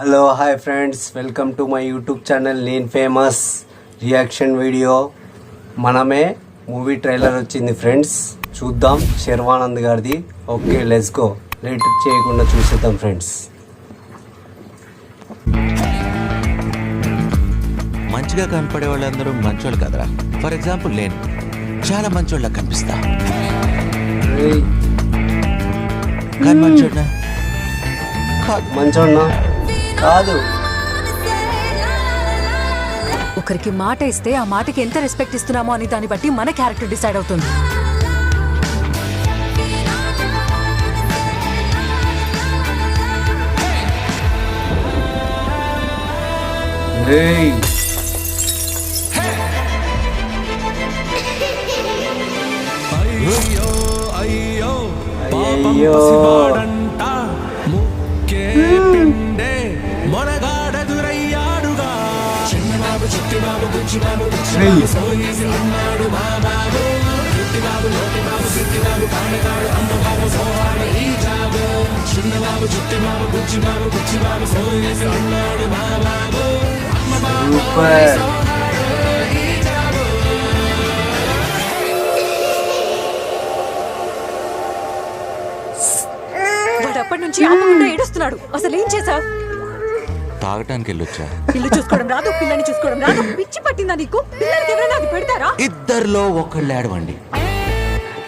Hello hi friends, welcome to my YouTube channel నేను famous reaction video. మనమే movie trailer వచ్చింది friends, చూద్దాం శర్వానంద్ గారిది. ఓకే లెట్స్ గో, లేట్ చేయకుండా చూసేద్దాం ఫ్రెండ్స్. మంచిగా కనపడే వాళ్ళందరూ మంచోళ్ళు కదరా. ఫర్ ఎగ్జాంపుల్ నేను చాలా మంచోళ్ళ కనిపిస్తా, కానీ మంచోడ్నా మంచోన్నా కాదు. ఒకరికి మాట ఇస్తే ఆ మాటకి ఎంత రెస్పెక్ట్ ఇస్తున్నామో అని దాన్ని బట్టి మన క్యారెక్టర్ డిసైడ్ అవుతుంది. అయ్యో సూపర్. వాడు అప్పటి నుంచి ఆపకుండా ఏడుస్తున్నాడు. అసలు ఏం చేసావు? తాగటానికి వెళ్ళొచ్చా? ఇల్లు చూసుకోవడం రాదు, పిల్లని చూసుకోవడం రాదు. పిచ్చి పట్టిందా నీకు? పిల్లలకి ఎవరైనా అది పెడతారా? ఇద్దరిలో ఒకళ్ళు ఏడవండి.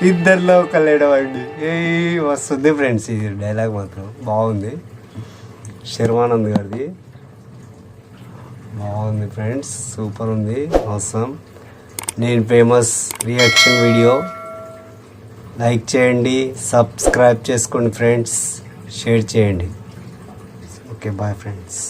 ఇద్దరిలో ఒకళ్ళు ఏడవండి. వస్తుంది ఫ్రెండ్స్, ఇది డైలాగ్ మాత్రం బాగుంది. శర్వానంద్ గారిది బాగుంది ఫ్రెండ్స్, సూపర్ ఉంది. అవసరం నేను ఫేమస్ రియాక్షన్ వీడియో లైక్ చేయండి, సబ్స్క్రైబ్ చేసుకోండి ఫ్రెండ్స్, షేర్ చేయండి. Okay bye friends.